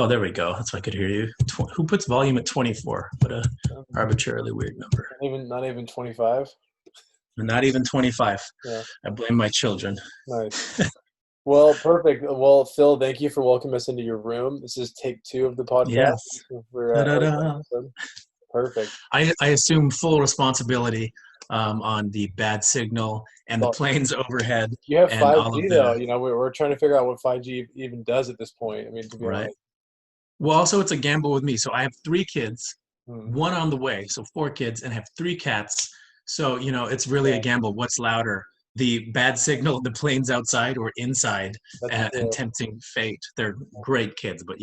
Oh, there we go. That's why I could hear you. Who puts volume at 24? What a arbitrarily weird number. Not even 25. Not even 25. Yeah, I blame my children. nice. Well, perfect. Well, Phil, thank you for welcoming us into your room. This is take two of the podcast. Yes. We're already one Da-da-da. episode. Perfect. I assume full responsibility on the bad signal and the Well, planes overhead you have and all of 5G though. the, We're trying to figure out what 5G even does at this point. I mean, to be right? honest. Well, also, it's a gamble with me. So I have three kids, Hmm. one on the way. So four kids, and have three cats. So, it's really a Yeah, gamble. What's louder? The bad signal, the planes outside or inside, that's and true. tempting fate. They're great kids, but,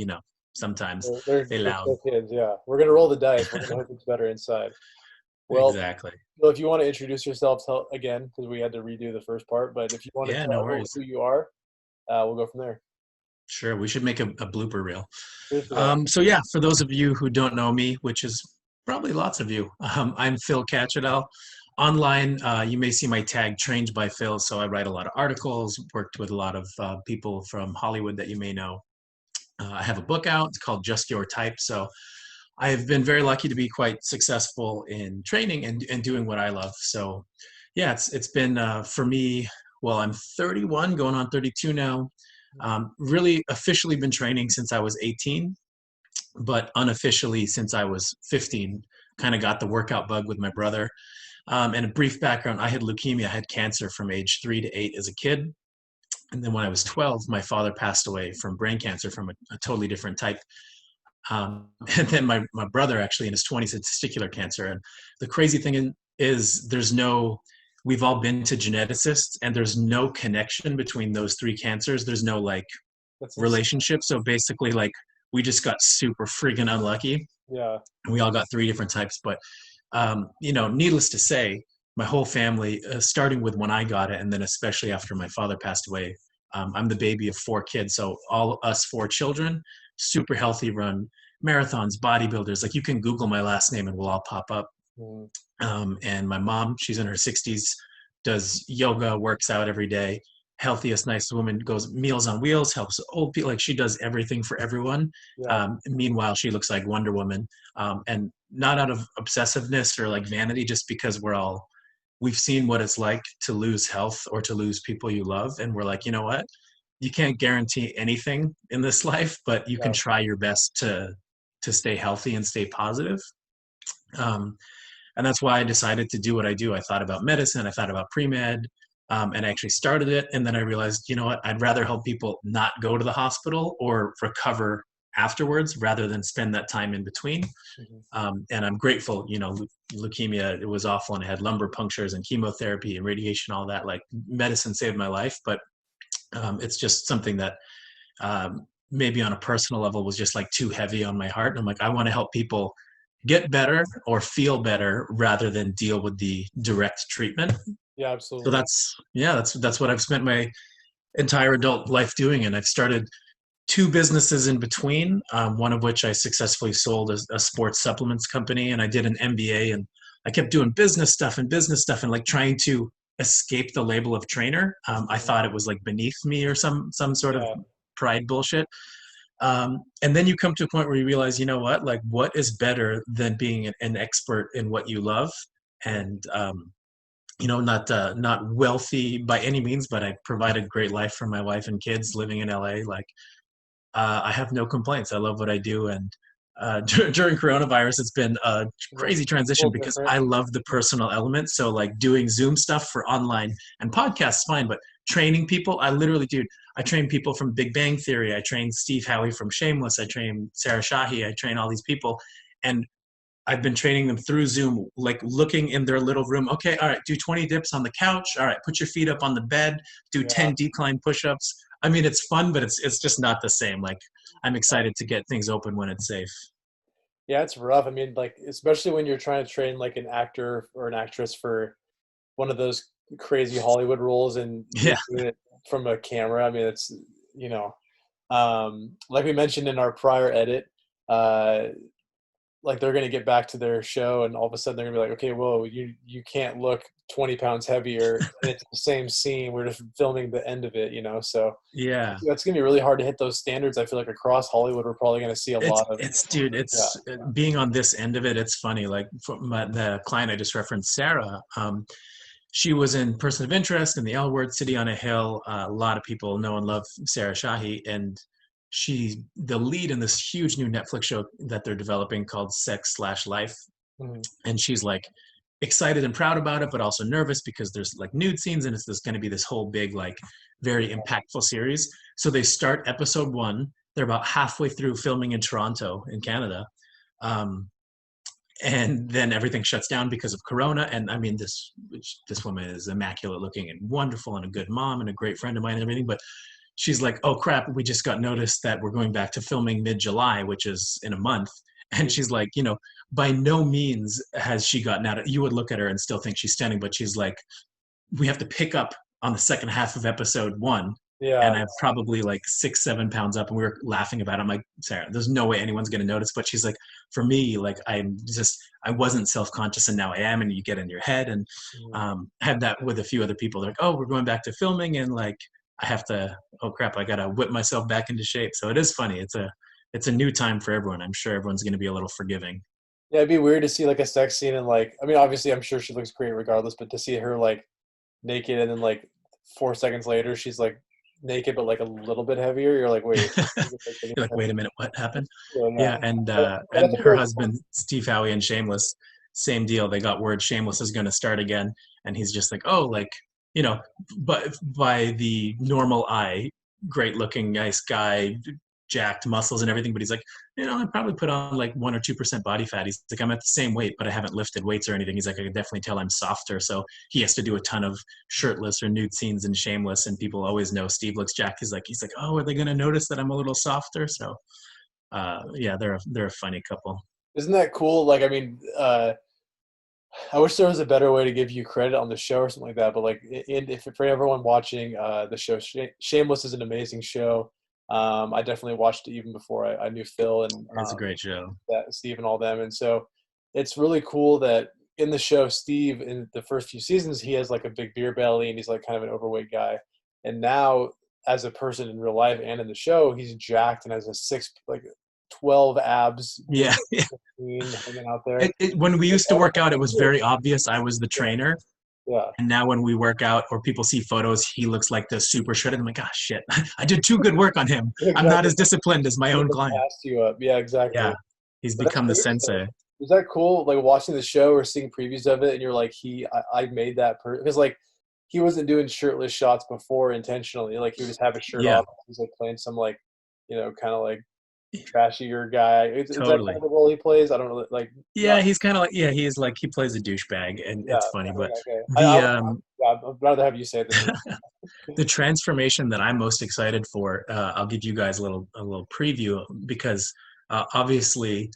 sometimes They're they they're loud. still kids. Yeah, we're gonna roll the dice. We're gonna hope it's better inside. Well, Exactly. Phil, if you want to introduce yourself again, because we had to redo the first part, but if you want to Yeah, no tell worries. who you are, we'll go from there. Sure, we should make a blooper reel. Cheers to that. So yeah, for those of you who don't know me, which is probably lots of you, I'm Phil Catudal. Online, you may see my tag "Trained by Phil." So I write a lot of articles, worked with a lot of people from Hollywood that you may know. I have a book out. It's called Just Your Type. So I've been very lucky to be quite successful in training and doing what I love. So yeah, it's been for me. Well, I'm 31, going on 32 now. Really officially been training since I was 18, but unofficially since I was 15. Kind of got the workout bug with my brother. And a brief background: I had leukemia, I had cancer from age 3 to 8 as a kid. And then when I was 12, my father passed away from brain cancer from a totally different type. And then my brother, actually in his 20s, had testicular cancer. And the crazy thing is, we've all been to geneticists, and there's no connection between those three cancers. There's no like That's insane. relationship. So basically, like, we just got super freaking unlucky. Yeah. We all got three different types. But, needless to say, my whole family, starting with when I got it, and then especially after my father passed away, I'm the baby of four kids. So all us four children, super healthy, run marathons, bodybuilders. Like, you can Google my last name and we'll all pop up. Mm. And my mom, she's in her 60s, does yoga, works out every day. Healthiest, nice woman, goes Meals on Wheels, helps old people. Like, she does everything for everyone. Yeah. Meanwhile, she looks like Wonder Woman. And not out of obsessiveness or like vanity, just because we've seen what it's like to lose health or to lose people you love. And we're like, you know what? You can't guarantee anything in this life, but you can Yeah. try your best to stay healthy and stay positive. Um, and that's why I decided to do what I do. I thought about medicine, I thought about pre-med, and I actually started it. And then I realized, you know what, I'd rather help people not go to the hospital or recover afterwards rather than spend that time in between. Mhm. And I'm grateful, leukemia, it was awful, and I had lumbar punctures and chemotherapy and radiation, all that. Like, medicine saved my life, but it's just something that maybe on a personal level was just like too heavy on my heart. And I'm like, I want to help people get better or feel better rather than deal with the direct treatment. Yeah, So absolutely. that's what I've spent my entire adult life doing. And I've started two businesses in between, one of which I successfully sold as a sports supplements company. And I did an MBA, and I kept doing business stuff and like trying to escape the label of trainer. I Mhm. thought it was like beneath me or some sort of Yeah. pride bullshit. And then you come to a point where you realize, you know what, like, what is better than being an expert in what you love? Mhm. And not wealthy by any means, but I provided great life for my wife and kids living in LA. Like, I have no complaints. I love what I do. And during coronavirus, it's been a Well, crazy a transition little because different. I love the personal element. So, like, doing Zoom stuff for online and podcasts, fine, but training people, I literally, dude, I train people from Big Bang Theory. I train Steve Howie from Shameless. I train Sarah Shahi. I train all these people. And I've been training them through Zoom, like looking in their little room. Okay, all right, do 20 dips on the couch. All right, put your feet up on the bed. Do Yeah. 10 decline push-ups. I mean, it's fun, but it's just not the same. Like, I'm excited to get things open when it's safe. Yeah, it's rough. I mean, like, especially when you're trying to train like an actor or an actress for one of those crazy Hollywood roles and you're Yeah, doing it from a camera. I mean, it's, you know, like we mentioned in our prior edit, uh, like they're gonna get back to their show, and all of a sudden they're gonna be like, okay, whoa, you can't look 20 pounds heavier, and it's the same scene. We're just filming the end of it, you know. So Yeah. that's gonna be really hard to hit those standards. I feel like across Hollywood, we're probably gonna see a lot of It's dude, yeah. it's being on this end of it. It's funny. Like the client I just referenced, Sarah, she was in Person of Interest in the L Word, City on a Hill. A lot of people know and love Sarah Shahi, and she's the lead in this huge new Netflix show that they're developing called Sex Slash Life. Mhm. And she's like excited and proud about it, but also nervous because there's like nude scenes and it's this going to be this whole big, like very impactful series. So they start episode 1. They're about halfway through filming in Toronto in Canada. Um, and then everything shuts down because of Corona. And I mean, this woman is immaculate looking and wonderful and a good mom and a great friend of mine and everything. But she's like, "Oh crap, we just got noticed that we're going back to filming mid-July, which is in a month." And she's like, by no means has she gotten out of, you would look at her and still think she's stunning, but she's like, we have to pick up on the second half of episode 1. And Yeah, I'm probably like 6-7 pounds up, and we were laughing about it. I'm like, Sarah, there's no way anyone's going to notice. But she's like, for me, like I wasn't self-conscious, and now I am. And you get in your head, and mhm. had that with a few other people. They're like, oh, we're going back to filming, and like I have to, oh crap, I got to whip myself back into shape. So it is funny. It's a new time for everyone. I'm sure everyone's going to be a little forgiving. Yeah, it'd be weird to see like a sex scene and like, I mean, obviously, I'm sure she looks great regardless, but to see her like naked and then like 4 seconds later she's like naked but like a little bit heavier, you're like, wait, You're like, wait a minute, what happened? so, yeah. Yeah, and But I and think her like husband Steve Howie and Shameless, same deal. They got word Shameless is going to start again, and he's just like, oh, like you know, but by the normal eye, great looking, nice guy, jacked muscles and everything. But he's like, I probably put on like 1 or 2% body fat. He's like, I'm at the same weight, but I haven't lifted weights or anything. He's like, I can definitely tell I'm softer. So he has to do a ton of shirtless or nude scenes in Shameless, and people always know Steve looks jacked. He's like, oh, are they going to notice that I'm a little softer? So yeah, they're a funny couple. isn't that cool? Like, I mean, I wish there was a better way to give you credit on the show or something like that. But like, if for everyone watching the show, Shameless is an amazing show. I definitely watched it even before I knew Phil and It's a great show. that Steve and all them. And so it's really cool that in the show, Steve in the first few seasons, he has like a big beer belly and he's like kind of an overweight guy. And now, as a person in real life and in the show, he's jacked and has a 12 abs Yeah. hanging out there. When we used to work out, it was very obvious I was the trainer. Yeah. And now when we work out or people see photos, he looks like the super shredded. I'm like, gosh, shit, I did too good work on him. I'm not Exactly. as disciplined as my He own just client. passed you up. Yeah, exactly. Yeah, he's But that's become the weird, sensei. was that cool? Like watching the show or seeing previews of it, and you're like, I made that because like he wasn't doing shirtless shots before intentionally. Like he would just have his shirt Yeah, off. He's like playing some like, kind of like trashier guy. Is that kind totally. of the role he plays? I don't know. Like Yeah, not. he's kind of like, yeah, he's like, he plays a douchebag, and Yeah. it's funny. But Okay. the Yeah, I'd rather have you say it than me. the transformation that I'm most excited for, I'll give you guys a little preview because obviously,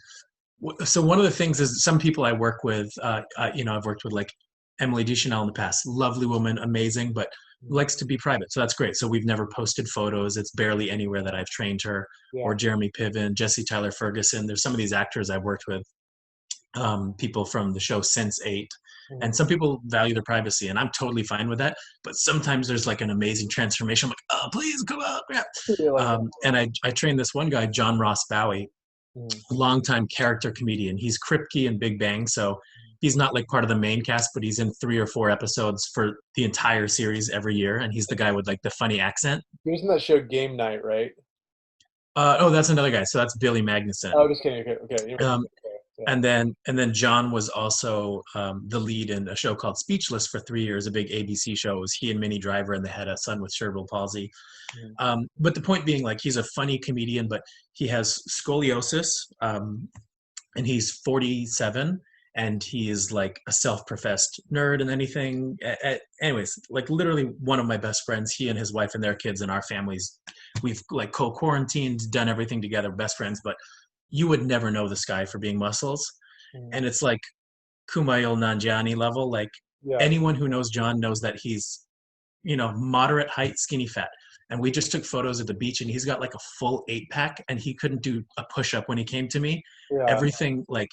so one of the things is some people I work with, I've worked with like Emily Deschanel in the past, lovely woman, amazing, but likes to be private. So that's great. So we've never posted photos. It's barely anywhere that I've trained her. Yeah. Or Jeremy Piven, Jesse Tyler Ferguson. There's some of these actors I've worked with, people from the show Sense8. And Mhm. some people value their privacy, and I'm totally fine with that. But sometimes there's like an amazing transformation. I'm like, oh, please come up. Yeah. You're like, And I trained this one guy, John Ross Bowie, mhm. longtime character comedian. He's Kripke in Big Bang, so he's not like part of the main cast, but he's in 3 or 4 episodes for the entire series every year, and he's the guy with like the funny accent. He was in that show Game Night, right? Oh, that's another guy. So that's Billy Magnuson. Oh, just kidding. Okay. Okay. Um, Okay. Yeah. and then John was also the lead in a show called Speechless for 3 years, a big ABC show. It was he and Minnie Driver, and they had a son with cerebral palsy. Mhm. But the point being, like, he's a funny comedian, but he has scoliosis, and he's 47, and he is like a self-professed nerd and anything. Anyways, like literally one of my best friends, he and his wife and their kids and our families, we've like co-quarantined, done everything together, best friends, but you would never know this guy for being muscles. Mhm. And it's like Kumail Nanjiani level. Like Yeah. anyone who knows John knows that he's, moderate height, skinny fat. and we just took photos at the beach, and he's got like a full 8-pack, and he couldn't do a push-up when he came to me. Yeah. Everything like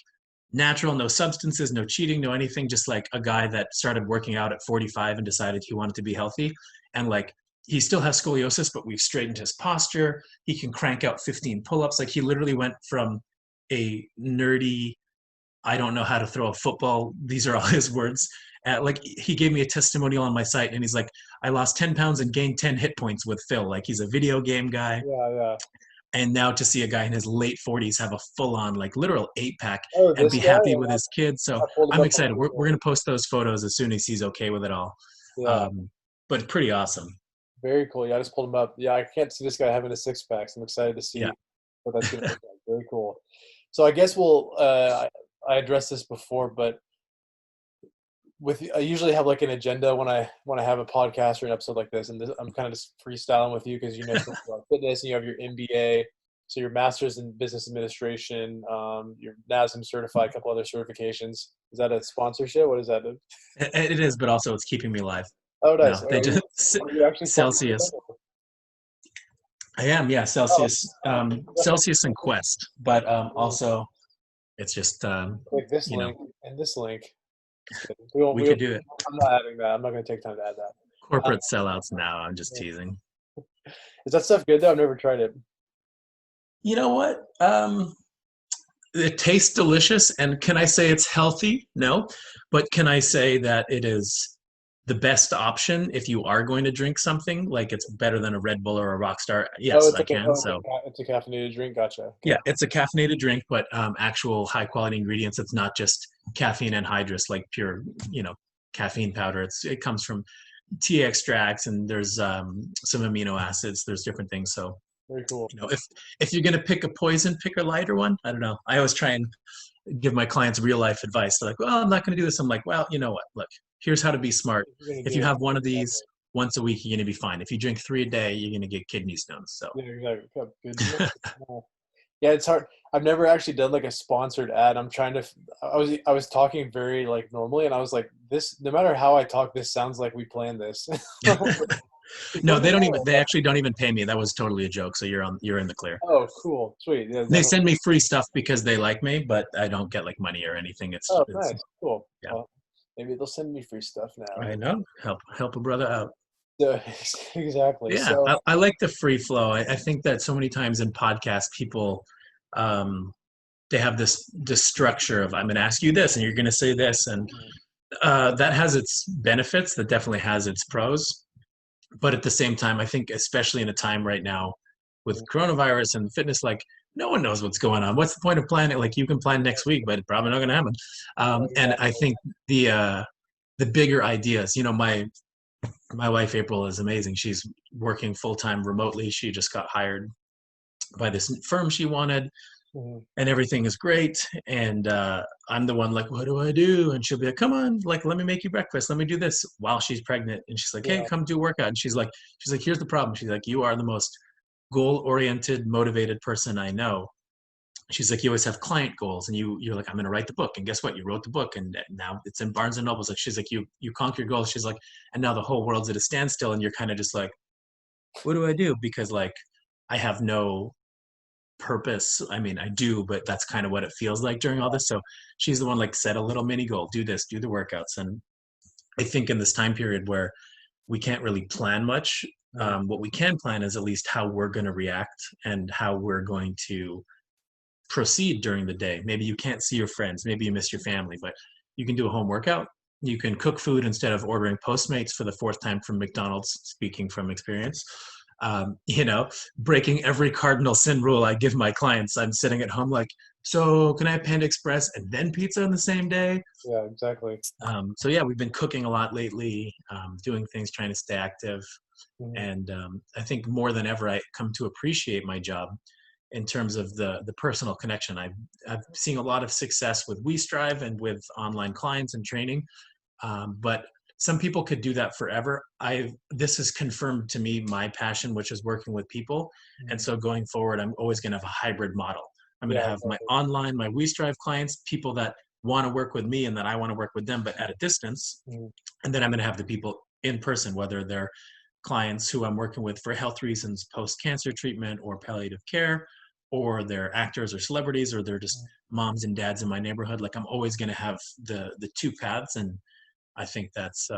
natural, no substances, no cheating, no anything, just like a guy that started working out at 45 and decided he wanted to be healthy. And like he still has scoliosis, but we've straightened his posture. He can crank out 15 pull-ups. Like he literally went from a nerdy, I don't know how to throw a football, these are all his words. Like he gave me a testimonial on my site, and he's like, I lost 10 pounds and gained 10 hit points with Phil. Like he's a video game guy. Yeah, yeah. And now to see a guy in his late 40s have a full-on like literal 8-pack Oh, and this be guy? happy Yeah, with his kids. So I pulled him I'm up on excited. We're going to post those photos as soon as he's okay with it all. Yeah, But pretty awesome. very cool. Yeah, I just pulled him up. Yeah, I can't see this guy having a six-pack, so I'm excited to see Yeah. what that's going to look like. Very cool. So I guess I addressed this before, but I usually have like an agenda when I have a podcast or an episode like this, and I'm kind of just freestyling with you because you know something about fitness, and you have your MBA, so your master's in business administration, you're NASM certified, a couple other certifications. Is that a sponsorship? What is that? It is, but also it's keeping me alive. Oh, nice. No, they just Are you actually Celsius. I am, yeah, Celsius, Celsius and Quest, but also it's just like this you know, link and this link. we could do it. I'm not adding that. I'm not going to take time to add that. Corporate sellouts now. I'm just teasing. Is that stuff good though? I've never tried it. You know what? It tastes delicious, and can I say it's healthy? No, but can I say that it is the best option if you are going to drink something? Like it's better than a Red Bull or a Rockstar? Yes, I can. So it's a caffeinated drink. Gotcha. Okay. yeah, it's a caffeinated drink, but actual high quality ingredients. It's not just caffeine anhydrous, like pure, caffeine powder. It comes from tea extracts, and there's some amino acids. There's different things. So Very cool. if you're gonna pick a poison, pick a lighter one. I don't know. I always try and give my clients real life advice. They're like, well, I'm not gonna do this. I'm like, well, you know what? Look, here's how to be smart. If you have one of these once a week, you're gonna be fine. If you drink 3 a day, you're gonna get kidney stones. So yeah, exactly. Good. Yeah, it's hard. I've never actually done like a sponsored ad. I'm trying to. I was talking very like normally, and I was like, this. No matter how I talk, this sounds like we planned this. no, they don't even. They actually don't even pay me. That was totally a joke. So you're in the clear. Oh, cool, sweet. Yeah, they send me free stuff because they like me, but I don't get like money or anything. It's nice, cool. Yeah. Well, maybe they'll send me free stuff now. I know. Help a brother out. Exactly. Yeah, so, I like the free flow. I think that so many times in podcasts, people they have this structure of I'm going to ask you this, and you're going to say this, and that has its benefits. That definitely has its pros. But at the same time, I think especially in a time right now with coronavirus and fitness, like no one knows what's going on. What's the point of planning? Like you can plan next week, but it's probably not going to happen. And I think the bigger ideas, my wife, April, is amazing. She's working full-time remotely. She just got hired by this firm she wanted, and everything is great. And I'm the one like, what do I do? And she'll be like, come on, like, let me make you breakfast. Let me do this while she's pregnant. And she's like, hey, come do a workout. And she's like, here's the problem. She's like, you are the most goal-oriented, motivated person I know. She's like, you always have client goals, and you're like, I'm going to write the book. And guess what? You wrote the book, and now it's in Barnes and Nobles. Like, she's like, you conquer your goals. She's like, and now the whole world's at a standstill, and you're kind of just like, what do I do? Because like, I have no purpose. I mean, I do, but that's kind of what it feels like during all this. So she's the one like set a little mini goal, do this, do the workouts. And I think in this time period where we can't really plan much, what we can plan is at least how we're going to react and how we're going to proceed during the day. Maybe you can't see your friends, maybe you miss your family, but you can do a home workout. You can cook food instead of ordering Postmates for the 4th time from McDonald's, speaking from experience. Breaking every cardinal sin rule I give my clients. I'm sitting at home like, so can I have Panda Express and then pizza on the same day? Yeah, exactly. So yeah, we've been cooking a lot lately, doing things, trying to stay active. And I think more than ever, I come to appreciate my job in terms of the personal connection. I've seen a lot of success with WeStrive and with online clients and training, but some people could do that forever. This has confirmed to me my passion, which is working with people. And so going forward, I'm always going to have a hybrid model. I'm going to have my online, my WeStrive clients, people that want to work with me and that I want to work with them, but at a distance. And then I'm going to have the people in person, whether they're clients who I'm working with for health reasons, post-cancer treatment or palliative care, or they're actors or celebrities, or they're just moms and dads in my neighborhood. Like I'm always going to have the two paths, and I think that's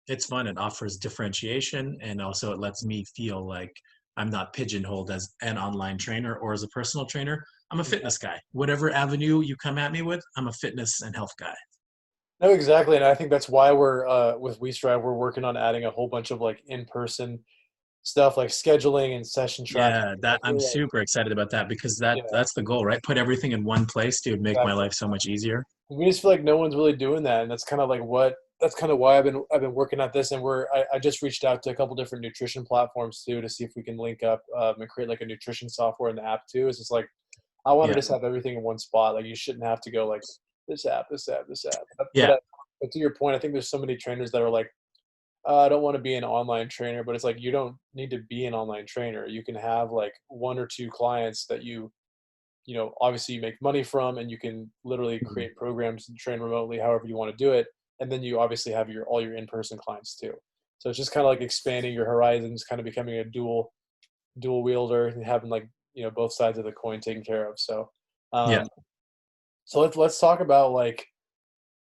it's fun. It offers differentiation, and also it lets me feel like I'm not pigeonholed as an online trainer or as a personal trainer. I'm a Yeah. fitness guy. Whatever avenue you come at me with, I'm a fitness and health guy. No, exactly, and I think that's why we're with WeStrive, we're working on adding a whole bunch of like in-person stuff, like scheduling and session tracking. Yeah, that Like, I'm super excited about that because yeah, that's the goal, right? Put everything in one place, dude, make my exactly. life so much easier. We just feel like no one's really doing that, and that's kind of like what that's kind of why I've been working at this, and I just reached out to a couple different nutrition platforms too to see if we can link up and create like a nutrition software in the app too. It's just like I want to Yeah, just have everything in one spot. Like you shouldn't have to go like this app, this app, this app. yeah, But to your point, I think there's so many trainers that are like, I don't want to be an online trainer, but it's like you don't need to be an online trainer. You can have like one or two clients that obviously you make money from, and you can literally mhm, create programs and train remotely however you want to do it. And then you obviously have all your in-person clients too. So it's just kind of like expanding your horizons, kind of becoming a dual wielder and having like, both sides of the coin taken care of. So, yeah, um, so let's talk about like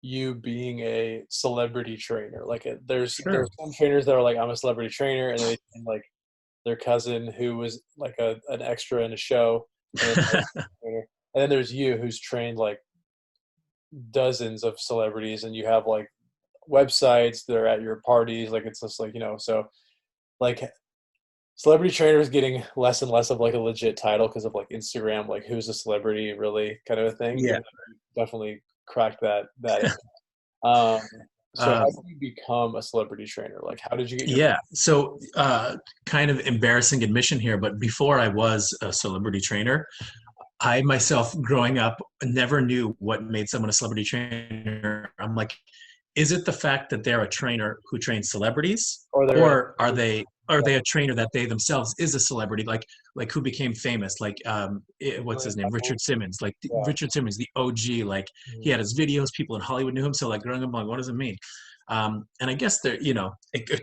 you being a celebrity trainer. Like there's sure. some trainers that are like, I'm a celebrity trainer, and they train like their cousin who was like an extra in a show, and then trainer. And then there's you who's trained like dozens of celebrities, and you have like websites that are at your parties. Like it's just like, so like celebrity trainer is getting less and less of like a legit title because of like Instagram, like who's a celebrity really kind of a thing. Yeah. Even though you definitely cracked that in. Um, so how Uh, did you become a celebrity trainer? Like how did you get your yeah. So, kind of embarrassing admission here, but before I was a celebrity trainer, I myself, growing up, never knew what made someone a celebrity trainer. I'm like, is it the fact that they're a trainer who trains celebrities, or they're or are they a trainer that they themselves is a celebrity, like who became famous, like what's his name, Richard Simmons, like yeah. Richard Simmons, the OG, like he Mhm. had his videos, people in Hollywood knew him. So like growing up, I'm like, what does it mean? And I guess there,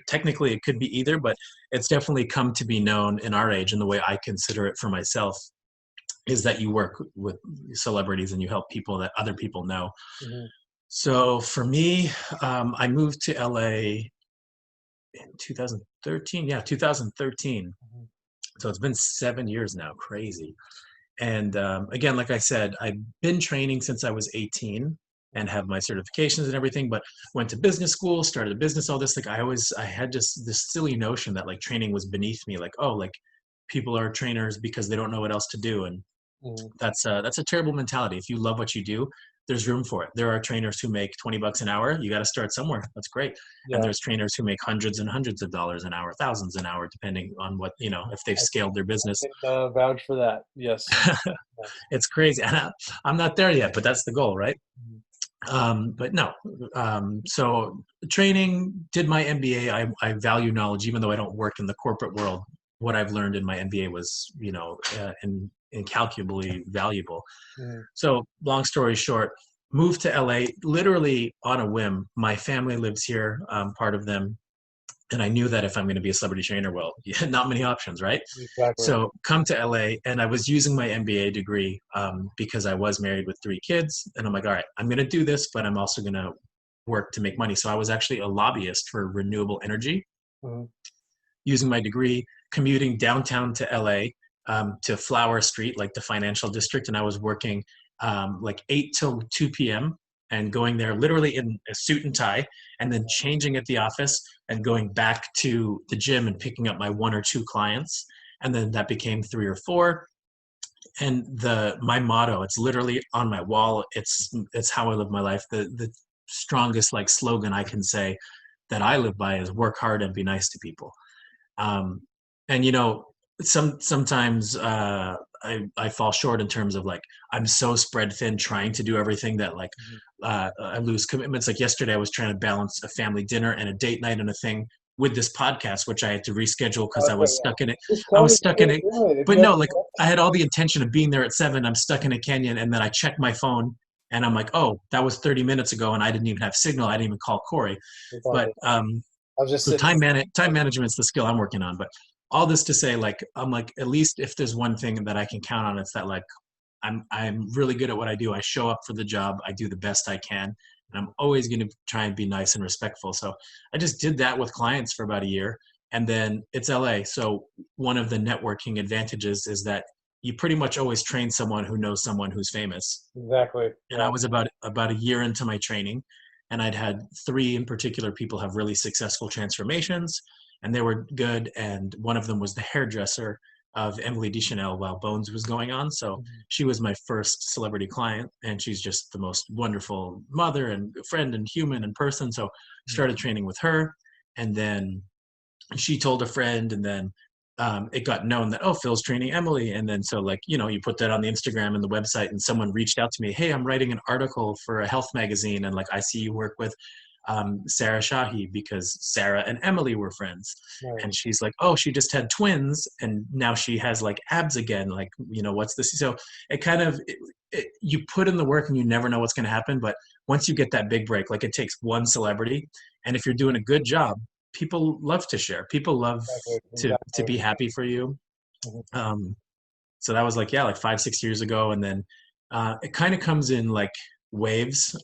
technically it could be either, but it's definitely come to be known in our age, and the way I consider it for myself is that you work with celebrities and you help people that other people know. Mhm. So for me, I moved to LA in 2013. Yeah, 2013. Mhm. So it's been 7 years now. Crazy. And again, like I said, I've been training since I was 18 and have my certifications and everything, but went to business school, started a business, all this. Like I had just this silly notion that like training was beneath me. Like, oh, like people are trainers because they don't know what else to do. And Mhm. that's a terrible mentality. If you love what you do, there's room for it. There are trainers who make $20 an hour. You got to start somewhere. That's great. And Yeah. there's trainers who make hundreds and hundreds of dollars an hour, thousands an hour, depending on what, if they've I scaled their I business. can vouch for that. Yes. Yeah. It's crazy. And I'm not there yet, but that's the goal, right? Mhm. But no. So training, did my MBA. I value knowledge, even though I don't work in the corporate world. What I've learned in my MBA was, incalculably valuable. Mhm. So long story short, moved to LA literally on a whim. My family lives here, part of them. And I knew that if I'm going to be a celebrity trainer, well, not many options, right? Exactly. So come to LA, and I was using my MBA degree because I was married with 3 kids. And I'm like, all right, I'm going to do this, but I'm also going to work to make money. So I was actually a lobbyist for renewable energy, Mhm. using my degree, commuting downtown to LA, to Flower Street, like the financial district. And I was working like 8 till 2 p.m. and going there literally in a suit and tie, and then changing at the office and going back to the gym and picking up my 1 or 2 clients. And then that became 3 or 4. And my motto, it's literally on my wall. It's how I live my life. The strongest like slogan I can say that I live by is work hard and be nice to people. um, and sometimes I fall short in terms of like I'm so spread thin trying to do everything that like Mhm. I lose commitments. Like yesterday I was trying to balance a family dinner and a date night and a thing with this podcast, which I had to reschedule because I Okay, was yeah. stuck in it. Just I tell was me stuck when in you're it. doing it. If But you have no, to like I had all the intention of being there at 7. I'm stuck in a canyon, and then I check my phone and I'm like, oh, that was 30 minutes ago and I didn't even have signal. I didn't even call Corey. it's all But good. I was just So sitting here. time management's the skill I'm working on. But all this to say, like, I'm like, at least if there's one thing that I can count on, it's that like I'm really good at what I do. I show up for the job. I do the best I can, and I'm always going to try and be nice and respectful. So I just did that with clients for about a year, and then it's LA. So one of the networking advantages is that you pretty much always train someone who's famous. Exactly. And I Yeah. was about a year into my training, and I'd had three in particular people have really successful transformations, and they were good. And one of them was the hairdresser of Emily Deschanel while Bones was going on. So Mhm. she was my first celebrity client, and she's just the most wonderful mother and friend and human and person. So started training with her, and then she told a friend, and then it got known that, oh, Phil's training Emily. And then so, like, you put that on the Instagram and the website, and someone reached out to me, hey, I'm writing an article for a health magazine, and like, I see you work with Sarah Shahi, because Sarah and Emily were friends. Right. And she's like, oh, she just had twins and now she has like abs again, like, what's this? So it kind of you put in the work and you never know what's going to happen. But once you get that big break, like, it takes one celebrity, and if you're doing a good job, people love to share. People love Exactly. to Exactly. be happy for you. Mhm. Um, so that was like, yeah, like 5 6 years ago. And then it kind of comes in like waves.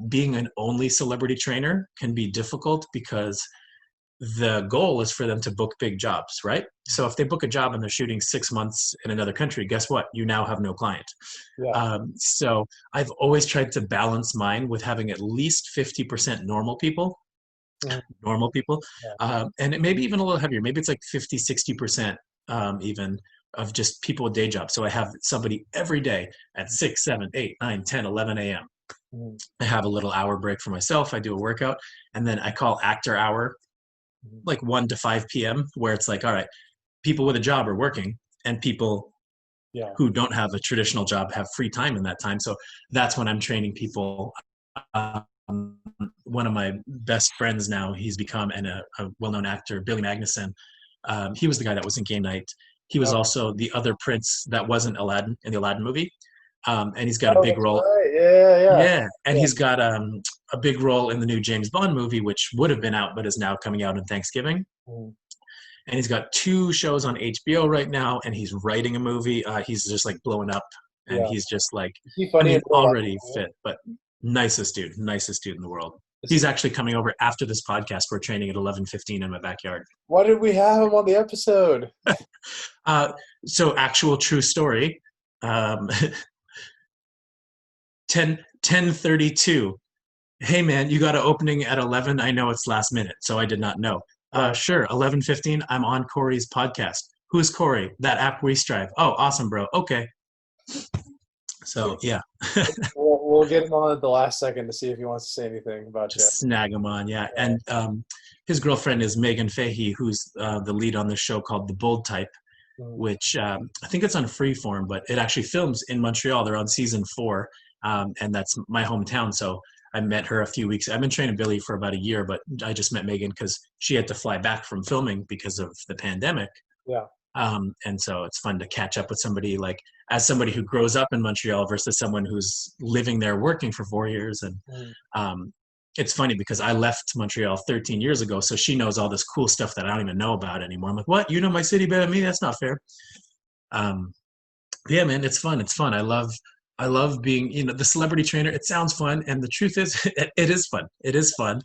Being an only celebrity trainer can be difficult because the goal is for them to book big jobs, right? So if they book a job and they're shooting 6 months in another country, guess what? You now have no client. Yeah. So I've always tried to balance mine with having at least 50% Mhm. normal people. Yeah. And it may be even a little heavier. Maybe it's like 50, 60% even of just people with day jobs. So I have somebody every day at 6, 7, 8, 9, 10, 11 a.m. Mhm. I have a little hour break for myself. I do a workout, and then I call actor hour, Mhm. like 1 to 5 p.m., where it's like, all right, people with a job are working, and people Yeah. who don't have a traditional job have free time in that time. So that's when I'm training people. Um, One of my best friends now, he's become a well-known actor, Billy Magnuson. He was the guy that was in Game Night. He was Oh, also the other prince that wasn't Aladdin in the Aladdin movie. And he's got a oh, big that's role. right. Yeah. Yeah. Yeah, and Yeah. he's got a big role in the new James Bond movie, which would have been out but is now coming out on Thanksgiving. Mhm. And he's got two shows on HBO right now, and he's writing a movie. He's just like blowing up, and Yeah. he's just like, Is he I funny in mean, real life? already fit, but nicest dude in the world. Is He's he? actually coming over after this podcast. We're training at 11:15 in my backyard. Why did we have him on the episode? Uh, so actual true story. Um, 10:32. Hey man, you got an opening at 11. I know it's last minute, so I did not know. Right. Sure, 11:15. I'm on Corey's podcast. Who's Corey? That app WeStrive. Oh, awesome, bro. Okay. So yeah, We'll get him on at the last second to see if he wants to say anything about you. just snag him on. Yeah, Yeah. and his girlfriend is Megan Fahey, who's the lead on this show called The Bold Type, Mhm. which I think it's on Freeform, but it actually films in Montreal. They're on season 4, and that's my hometown. So I met her a few weeks. I've been training Billy for about a year, but I just met Megan because she had to fly back from filming because of the pandemic. Yeah. And so it's fun to catch up with somebody, like, as somebody who grows up in Montreal versus someone who's living there working for 4 years. And Mhm. it's funny because I left Montreal 13 years ago, so she knows all this cool stuff that I don't even know about anymore. I'm like, what? You know my city better than me? That's not fair. Um, yeah, man, it's fun. It's fun. I love being, the celebrity trainer. It sounds fun, and the truth is, it is fun. It is fun.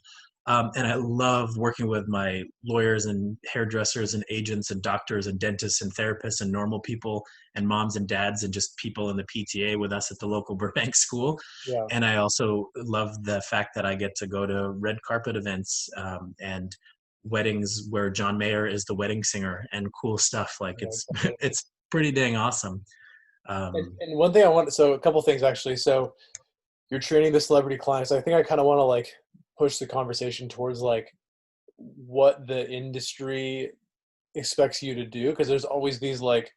And I love working with my lawyers and hairdressers and agents and doctors and dentists and therapists and normal people and moms and dads and just people in the PTA with us at the local Burbank school. Yeah. And I also love the fact that I get to go to red carpet events and weddings where John Mayer is the wedding singer and cool stuff. Like, Yeah, it's that's it's pretty dang awesome. and one thing I want, so a couple things actually. So you're training the celebrity clients. I think I kind of want to like push the conversation towards like what the industry expects you to do, because there's always these like,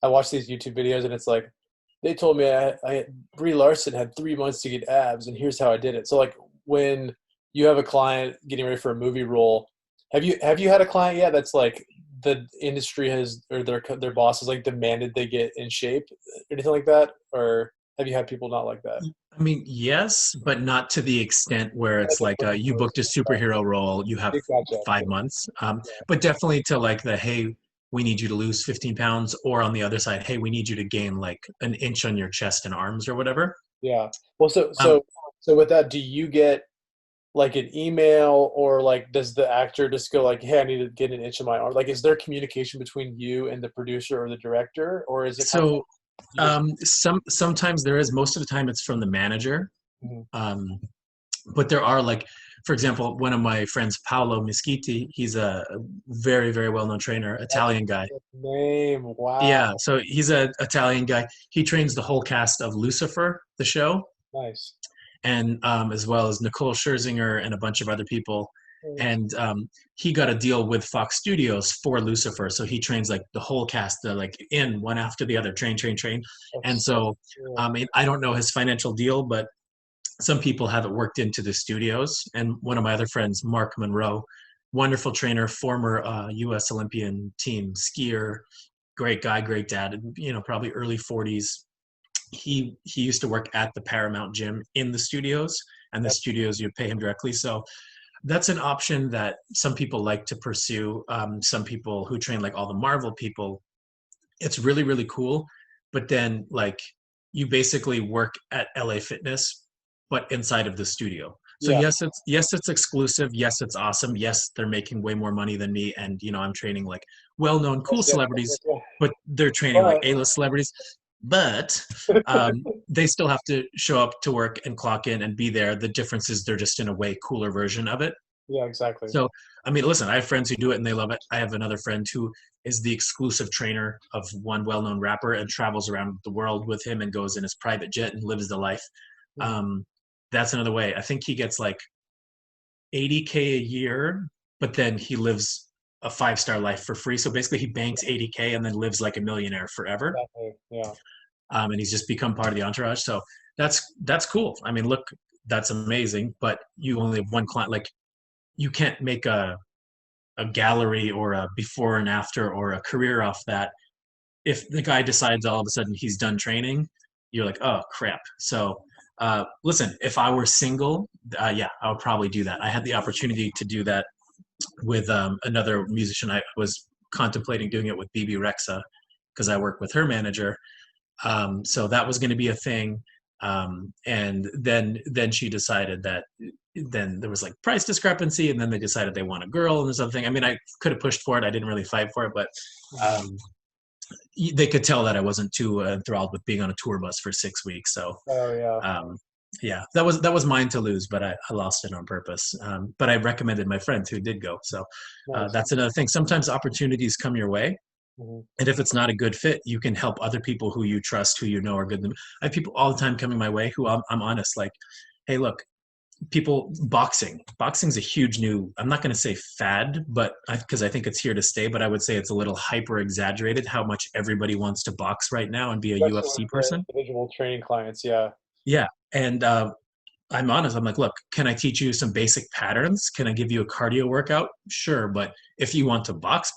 I watch these YouTube videos and it's like they told me Brie Larson had 3 months to get abs and here's how I did it. So like when you have a client getting ready for a movie role, have you had a client yet that's like the industry has, or their boss has like demanded they get in shape, anything like that, or have you had people not like that? I mean, yes, but not to the extent where Like it's a like brand you booked a person. superhero role, you have Gotcha. 5 months. Yeah. But definitely to like the, hey, we need you to lose 15 pounds, or on the other side, hey, we need you to gain like an inch on your chest and arms or whatever. Yeah. Well, so Um, so so with that, do you get like an email, or like does the actor just go like, "Hey, I need to get an inch of my arm"? Like, is there communication between you and the producer or the director, or is it kind of so you just? sometimes there is, most of the time it's from the manager. Mhm. Um, but there are like, for example, one of my friends, Paolo Mischiti, he's a very, very well-known trainer, That's Italian guy. his name. Wow. Yeah, so he's a Italian guy. He trains the whole cast of Lucifer, the show, Nice. and as well as Nicole Scherzinger and a bunch of other people. Mm, And he got a deal with Fox Studios for Lucifer, so he trains like the whole cast, like in one after the other, train, train, train. And that's so so, cool. I don't know his financial deal, but some people have it worked into the studios. And one of my other friends, Mark Monroe, wonderful trainer, former U.S. Olympian team skier, great guy, great dad, probably early 40s. He used to work at the Paramount gym in the studios, and the That's studios you'd pay him directly. So that's an option that some people like to pursue. Some people who train like all the Marvel people, it's really, really cool. But then like you basically work at LA Fitness, but inside of the studio. So yeah. yes it's exclusive. Yes, it's awesome. Yes, they're making way more money than me, and I'm training like well-known cool Yes, yes, yes, celebrities, yes, yeah. but they're training like But A-list celebrities. But they still have to show up to work and clock in and be there. The difference is they're just in a way cooler version of it. yeah, exactly. So, I mean, listen, I have friends who do it and they love it. I have another friend who is the exclusive trainer of one well known rapper and travels around the world with him and goes in his private jet and lives the life. Mhm. Um, that's another way. I think he gets like 80K a year, but then he lives a 5-star life for free. So basically, he banks 80K and then lives like a millionaire forever. Exactly. Yeah. And he's just become part of the entourage. So that's cool. I mean, look, that's amazing. But you only have one client. Like, you can't make a gallery or a before and after or a career off that. If the guy decides all of a sudden he's done training, you're like, oh crap. So listen, if I were single, yeah, I would probably do that. I had the opportunity to do that with another musician. I was contemplating doing it with BB Rexa because I work with her manager. So that was going to be a thing. And then she decided that then there was like price discrepancy, and then they decided they want a girl and this other thing. I mean, I could have pushed for it. I didn't really fight for it, but Mhm. um, they could tell that I wasn't too enthralled with being on a tour bus for 6 weeks. So Oh yeah. um, yeah, that was mine to lose, but I lost it on purpose. But I recommended my friends who did go. So Nice. that's another thing. Sometimes opportunities come your way, Mhm. and if it's not a good fit, you can help other people who you trust, who you know are good. I have people all the time coming my way who I'm honest, like, hey, look, people, boxing's a huge new, I'm not going to say fad, but because I think it's here to stay, but I would say it's a little hyper exaggerated how much everybody wants to box right now and be a Especially with UFC the person. individual training clients. Yeah. Yeah. And I'm honest. I'm like, look, can I teach you some basic patterns? Can I give you a cardio workout? Sure. But if you want to box,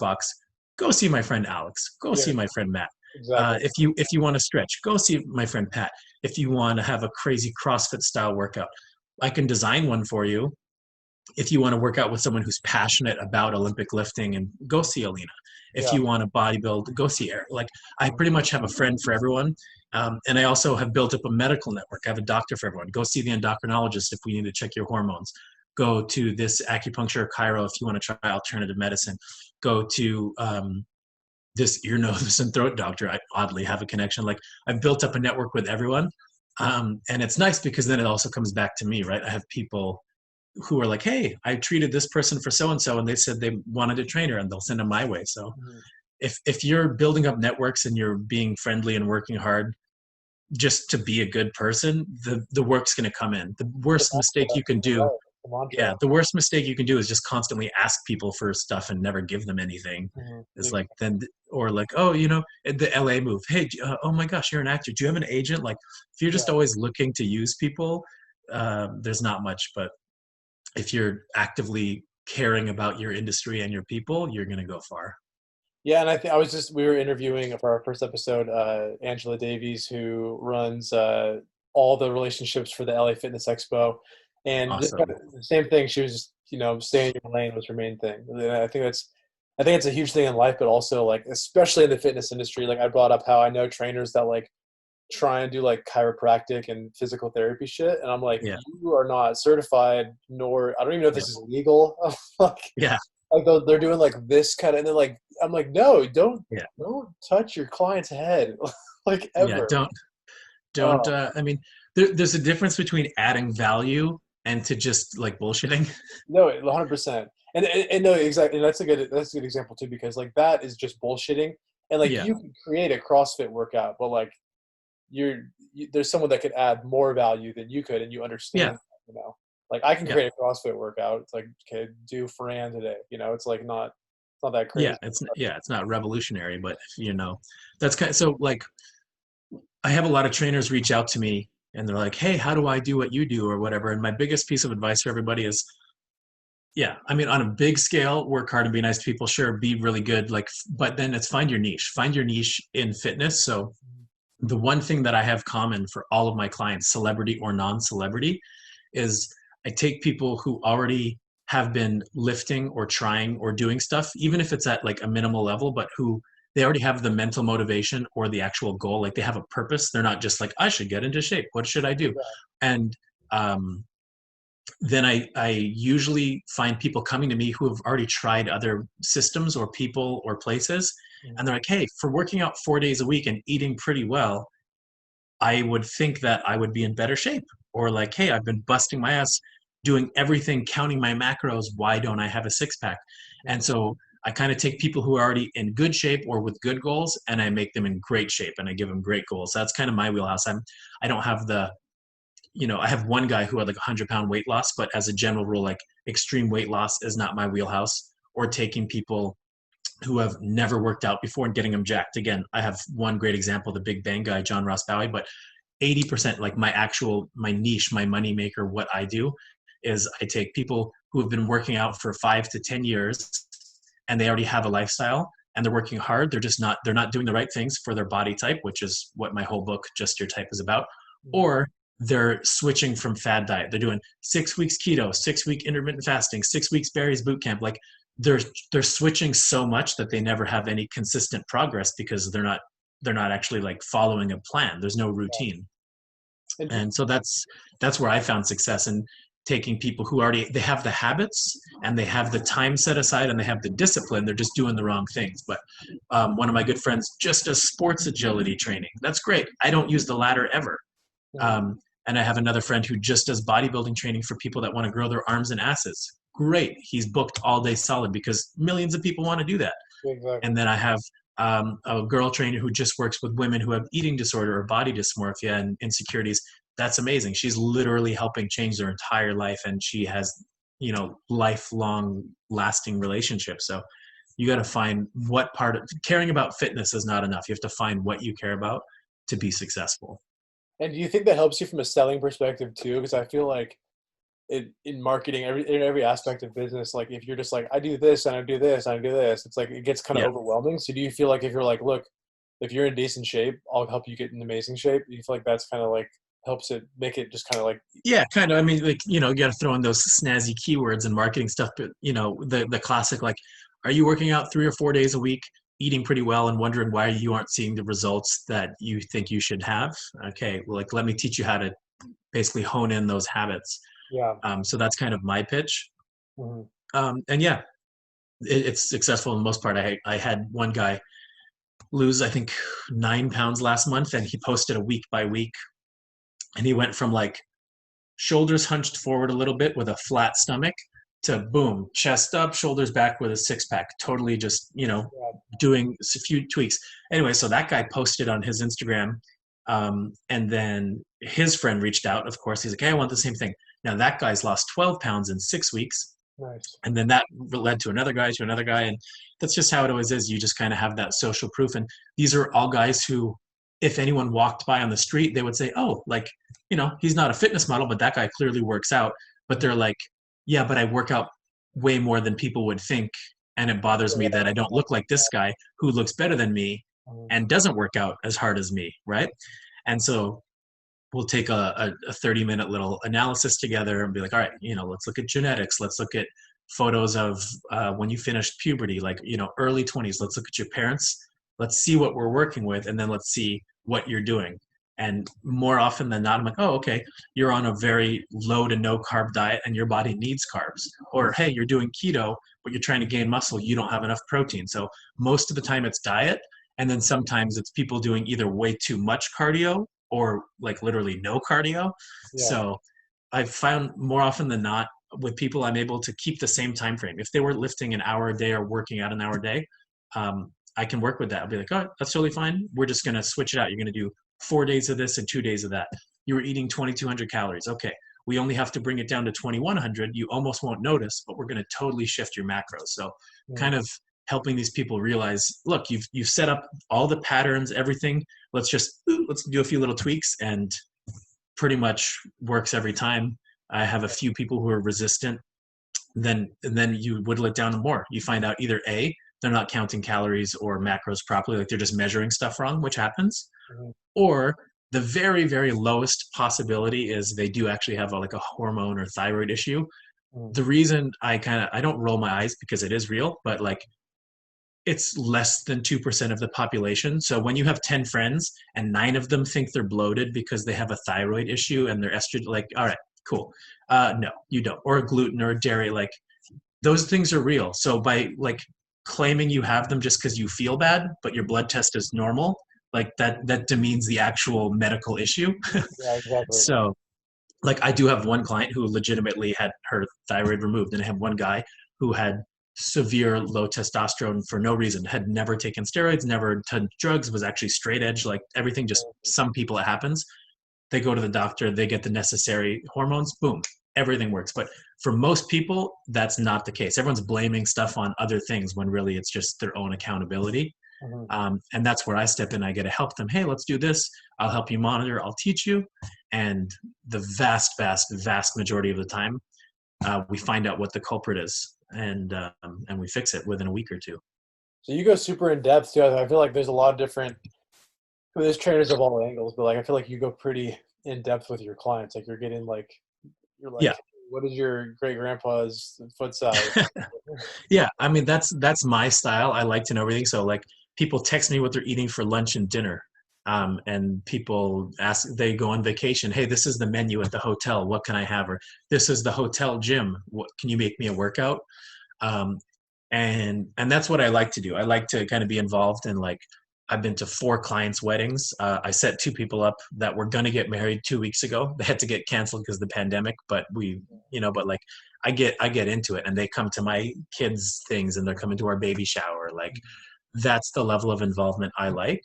go see my friend Alex. Go Yeah. see my friend Matt. Exactly. If you want to stretch, go see my friend Pat. If you want to have a crazy CrossFit style workout, I can design one for you. If you want to work out with someone who's passionate about Olympic lifting, and go see Alina. If Yeah. you want to bodybuild, go see Eric. Like, I Mhm. pretty much have a friend for everyone. And I also have built up a medical network. I have a doctor for everyone. Go see the endocrinologist if we need to check your hormones. Go to this acupuncture chiro if you want to try alternative medicine. Go to this ear, nose, and throat doctor. I oddly have a connection. Like, I've built up a network with everyone. And it's nice because then it also comes back to me, right? I have people who are like, hey, I treated this person for so and so, and they said they wanted a trainer, and they'll send them my way. So Mhm. if you're building up networks and you're being friendly and working hard just to be a good person, the work's going to come in. The It's a worst mistake mantra. you can You're do, right. It's a mantra. yeah, the worst mistake you can do is just constantly ask people for stuff and never give them anything. Mhm. It's like then, or like, oh, the LA move. Hey, oh my gosh, you're an actor. Do you have an agent? Like, if you're Yeah. just always looking to use people, there's not much. But if you're actively caring about your industry and your people, you're going to go far. Yeah, and I think we were interviewing for our first episode, Angela Davies, who runs all the relationships for the LA Fitness Expo, and just kind Awesome. of the same thing. She was just, stay in your lane was her main thing. And I think it's a huge thing in life, but also like especially in the fitness industry. Like I brought up how I know trainers that like try and do like chiropractic and physical therapy shit, and I'm like, Yeah. you are not certified, nor I don't even know if Yeah. this is legal. like Yeah. they're doing like this kind of, and then like I'm like, no, Yeah. don't touch your client's head, like Yeah. ever. Don't, Oh I mean, there's a difference between adding value and to just like bullshitting. no, 100%. And no, exactly. And that's a good example too, because like that is just bullshitting. And like Yeah. you can create a CrossFit workout, but like there's someone that could add more value than you could, and you Yeah. understand, like I can Yeah. create a CrossFit workout. It's like, okay, do Fran today. It's like not that Yeah. crazy. It's not revolutionary, but that's kind of, so like, I have a lot of trainers reach out to me and they're like, hey, how do I do what you do or whatever? And my biggest piece of advice for everybody is, yeah, I mean, on a big scale, work hard and be nice to people. Sure, be really good. Like, but then it's find your niche. Find your niche in fitness. So the one thing that I have common for all of my clients, celebrity or non-celebrity, is I take people who already have been lifting or trying or doing stuff, even if it's at like a minimal level, but who they already have the mental motivation or the actual goal. Like they have a purpose. They're not just like, I should get into shape. What should I do? And um, then I usually find people coming to me who have already tried other systems or people or places. And they're like, hey, for working out 4 days a week and eating pretty well, I would think that I would be in better shape. Or like, hey, I've been busting my ass doing everything, counting my macros. Why don't I have a six pack? And so I kind of take people who are already in good shape or with good goals and I make them in great shape and I give them great goals. That's kind of my wheelhouse. I don't have I have one guy who had like 100-pound weight loss, but as a general rule, like extreme weight loss is not my wheelhouse. Or taking people who have never worked out before and getting them jacked. Again, I have one great example, the Big Bang guy, John Ross Bowie, but 80%, like my niche, my money maker, what I do is I take people who have been working out for 5 to 10 years and they already have a lifestyle and they're working hard. They're not doing the right things for their body type, which is what my whole book, Just Your Type, is about. Or they're switching from fad diet. They're doing 6 weeks keto, 6 week intermittent fasting, 6 weeks berries boot camp. Like they're switching so much that they never have any consistent progress because they're not actually like following a plan. There's no routine. And And so that's where I found success in taking people who already they have the habits and they have the time set aside and they have the discipline. They're just doing the wrong things. But one of my good friends just does sports agility training. That's great. I don't use the ladder ever. And I have another friend who just does bodybuilding training for people that want to grow their arms and asses. Great. He's booked all day solid because millions of people want to do that. exactly. And then I have a girl trainer who just works with women who have eating disorder or body dysmorphia and insecurities. That's amazing. She's literally helping change their entire life, and she has, lifelong lasting relationships. So you got to find what part of caring about fitness is not enough. You have to find what you care about to be successful. And do you think that helps you from a selling perspective too? Because I feel like in marketing, in every aspect of business, like if you're just like, I do this and I do this and I do this, it's like it gets kind of Yeah. overwhelming. So do you feel like if you're like, look, if you're in decent shape, I'll help you get in amazing shape. Do you feel like that's kind of like helps it make it just kind of like, Yeah, kind of. I mean, like, you got to throw in those snazzy keywords and marketing stuff, but the classic, like, are you working out 3 or 4 days a week, eating pretty well and wondering why you aren't seeing the results that you think you should have? Okay, well, like, let me teach you how to basically hone in those habits. yeah. So that's kind of my pitch. Hmm. And yeah, it's successful in the most part. I had one guy lose, I think, 9 pounds last month, and he posted a week by week, and he went from like shoulders hunched forward a little bit with a flat stomach to boom, chest up, shoulders back with a six pack. Totally just, Yeah. doing a few tweaks. Anyway, so that guy posted on his Instagram. And then his friend reached out. Of course, he's like, hey, I want the same thing. Now that guy's lost 12 pounds in 6 weeks. Nice. And then that led to another guy, to another guy. And that's just how it always is. You just kind of have that social proof. And these are all guys who, if anyone walked by on the street, they would say, oh, like, he's not a fitness model, but that guy clearly works out. But they're like, yeah, but I work out way more than people would think. And it bothers me that I don't look like this guy who looks better than me Mhm. and doesn't work out as hard as me. Right. And so we'll take a 30-minute little analysis together and be like, all right, let's look at genetics. Let's look at photos of when you finished puberty, like, early 20s. Let's look at your parents. Let's see what we're working with. And then let's see what you're doing. And more often than not, I'm like, oh, okay, you're on a very low to no carb diet and your body needs carbs. Or, hey, you're doing keto, but you're trying to gain muscle. You don't have enough protein. So most of the time it's diet. And then sometimes it's people doing either way too much cardio or like literally no cardio. Yeah. So I've found more often than not with people, I'm able to keep the same time frame. If they were lifting an hour a day or working out an hour a day, I can work with that. I'll be like, oh, that's totally fine. We're just going to switch it out. You're going to do 4 days of this and 2 days of that. You were eating 2,200 calories. Okay. We only have to bring it down to 2,100. You almost won't notice, but we're going to totally shift your macros. So kind of helping these people realize, look, you've set up all the patterns, everything. Let's do a few little tweaks, and pretty much works every time. I have a few people who are resistant. Then you whittle it down to more. You find out either A, they're not counting calories or macros properly, like they're just measuring stuff wrong, which happens, or the very, very lowest possibility is they do actually have like a hormone or thyroid issue. The reason I don't roll my eyes, because it is real, but like it's less than 2% of the population. So when you have 10 friends and 9 of them think they're bloated because they have a thyroid issue and they're estrogen, like, all right, cool. No, you don't. Or gluten or dairy, like those things are real. So by like claiming you have them just because you feel bad, but your blood test is normal, like that demeans the actual medical issue. Yeah, exactly. So like I do have one client who legitimately had her thyroid removed, and I have one guy who had severe low testosterone for no reason, had never taken steroids, never done drugs, was actually straight edge, like everything. Just some people it happens. They go to the doctor, they get the necessary hormones, boom, everything works. But for most people, that's not the case. Everyone's blaming stuff on other things when really it's just their own accountability. And that's where I step in. I get to help them. Hey, let's do this. I'll help you monitor. I'll teach you. And the vast, vast, vast majority of the time, we find out what the culprit is, and we fix it within a week or two. So you go super in depth too. I feel like there's a lot of different. There's trainers of all angles, but like I feel like you go pretty in depth with your clients. Like you're Yeah. What is your great grandpa's foot size? Yeah, I mean that's my style. I like to know everything. So like people text me what they're eating for lunch and dinner. And people ask, they go on vacation. Hey, this is the menu at the hotel. What can I have? Or this is the hotel gym. What can you make me a workout? And that's what I like to do. I like to kind of be involved in, like, I've been to 4 clients' weddings. I set 2 people up that were going to get married 2 weeks ago. They had to get canceled because of the pandemic, but but like I get into it, and they come to my kids' things, and they're coming to our baby shower. Like that's the level of involvement I like.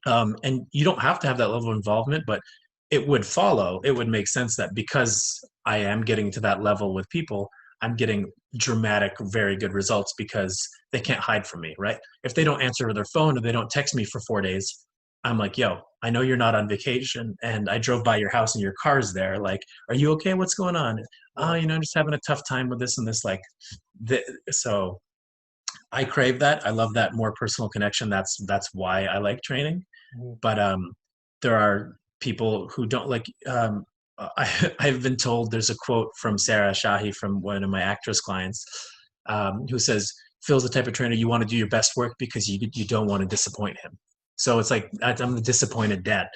And you don't have to have that level of involvement, but it would make sense that because I am getting to that level with people, I'm getting dramatic, very good results because they can't hide from me, right? If they don't answer their phone or they don't text me for 4 days, I'm like, yo, I know you're not on vacation, and I drove by your house and your car's there. Like, are you okay? What's going on? Oh, I'm just having a tough time with this and this. Like, so I crave that. I love that more personal connection. That's why I like training. But there are people who don't like. I've been told, there's a quote from Sarah Shahi, from one of my actress clients, who says, Phil's the type of trainer you want to do your best work because you don't want to disappoint him. So it's like I'm the disappointed dad.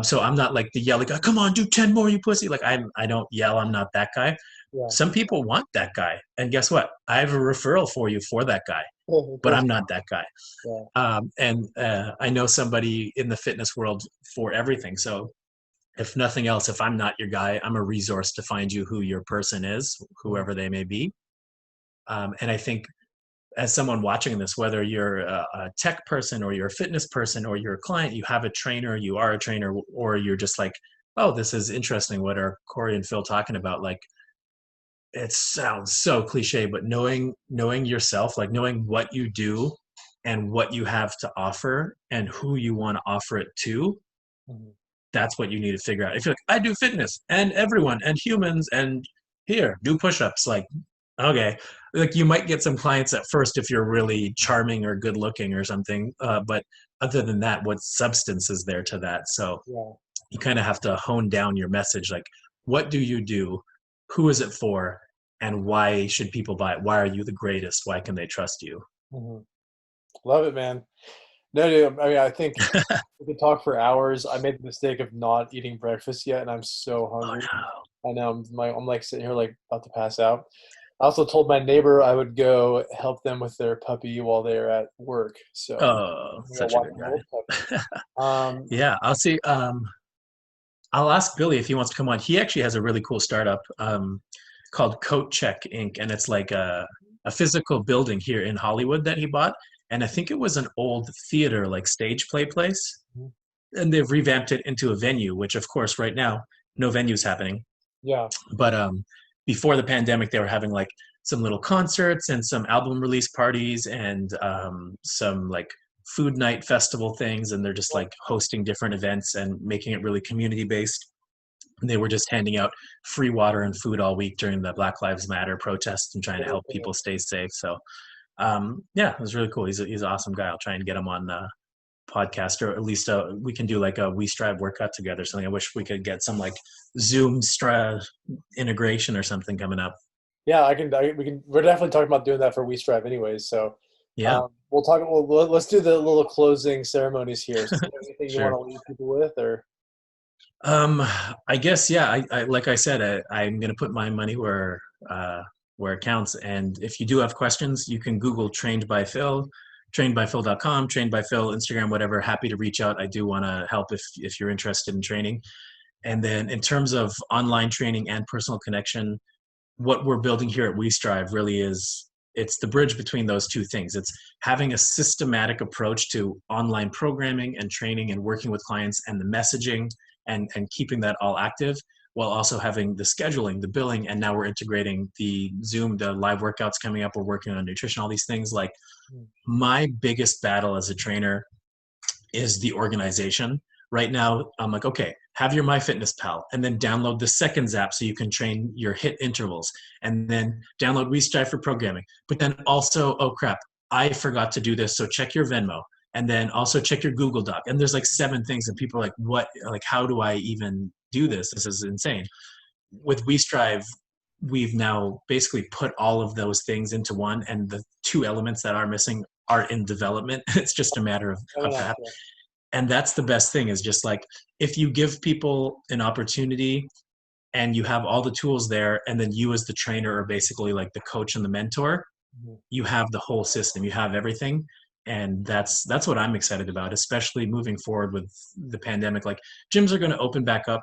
So I'm not like the yelling guy, come on, do 10 more, you pussy. Like I don't yell. I'm not that guy. Yeah. Some people want that guy. And guess what? I have a referral for you for that guy. But I'm not that guy. Yeah. I know somebody in the fitness world for everything. So if nothing else, if I'm not your guy, I'm a resource to find you who your person is, whoever they may be. And I think as someone watching this, whether you're a tech person or you're a fitness person or you're a client, you have a trainer, you are a trainer, or you're just like, oh, this is interesting. What are Corey and Phil talking about? Like, it sounds so cliche, but knowing yourself, like knowing what you do and what you have to offer and who you want to offer it to, that's what you need to figure out. If you're like, I do fitness and everyone and humans and here, do push-ups, like, okay, like you might get some clients at first if you're really charming or good looking or something. But other than that, what substance is there to that? So you kind of have to hone down your message. Like, what do you do? Who is it for? And why should people buy it? Why are you the greatest? Why can they trust you? Mhm. Love it, man. No, dude, I mean, I think we could talk for hours. I made the mistake of not eating breakfast yet, and I'm so Oh hungry. no. I know I'm like sitting here like about to pass out. I also told my neighbor I would go help them with their puppy while they're at work. So Oh, I'm gonna such a watch good my little puppy. guy. Um, Yeah, I'll see. I'll ask Billy if he wants to come on. He actually has a really cool startup called Coat Check Inc. And it's like a physical building here in Hollywood that he bought. And I think it was an old theater, like stage play place. And they've revamped it into a venue, which of course right now, no venues happening. yeah, But before the pandemic, they were having like some little concerts and some album release parties and some like food night festival things. And they're just like hosting different events and making it really community based. They were just handing out free water and food all week during the Black Lives Matter protests and trying to help people stay safe. So yeah, it was really cool. He's an awesome guy. I'll try and get him on podcast, or at least we can do like a WeStrive workout together. Something. I wish we could get some like Zoom integration or something coming up. yeah. We can. We're definitely talking about doing that for WeStrive, anyways. So Yeah, we'll talk. Let's do the little closing ceremonies here. So, is there anything you want sure. to leave people with, or Um, I guess yeah. I like I said, I'm gonna put my money where it counts. And if you do have questions, you can Google "trained by Phil," trainedbyphil.com, trained by Phil, Instagram, whatever. Happy to reach out. I do want to help if you're interested in training. And then in terms of online training and personal connection, what we're building here at WeStrive really is it's the bridge between those two things. It's having a systematic approach to online programming and training and working with clients and the messaging and keeping that all active while also having the scheduling, the billing, and now we're integrating the Zoom, the live workouts coming up. We're working on nutrition, all these things. Like my biggest battle as a trainer is the organization. Right now, I'm like, okay, have your MyFitnessPal and then download the Seconds app so you can train your HIIT intervals and then download WeStrive for programming. But then also, oh crap, I forgot to do this. So check your Venmo and then also check your Google Doc. And there's like 7 things and people are like, what, like, how do I even do this? This is insane. With WeStrive, we've now basically put all of those things into one, and the 2 elements that are missing are in development. It's just a matter of that. And that's the best thing is just like if you give people an opportunity and you have all the tools there, and then you as the trainer are basically like the coach and the mentor, you have the whole system, you have everything. And that's what I'm excited about, especially moving forward with the pandemic. Like gyms are going to open back up,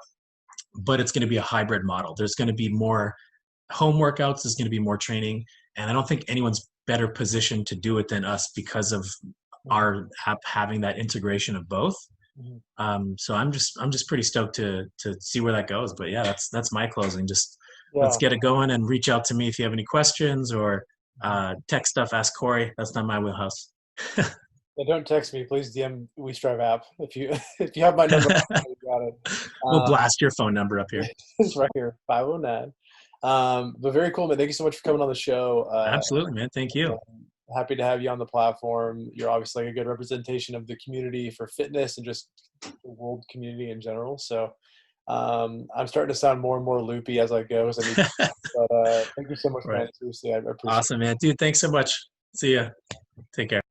but it's going to be a hybrid model. There's going to be more home workouts, there's going to be more training, and I don't think anyone's better positioned to do it than us because of our having that integration of both. So I'm just pretty stoked to see where that goes. But yeah, that's my closing. Just let's yeah. get it going and reach out to me if you have any questions or tech stuff. Ask Corey. That's not my wheelhouse. Yeah, don't text me, please. DM WeStrive app if you if you have my number. You got it. We'll blast your phone number up here. It's right here, 509. But very cool, man. Thank you so much for coming on the show. Absolutely, man. Thank you. Happy to have you on the platform. You're obviously like a good representation of the community for fitness and just the world community in general. So I'm starting to sound more and more loopy as I go. So but thank you so much, man. Right. Seriously, I appreciate it. Awesome, man. Dude, thanks so much. See ya. Take care.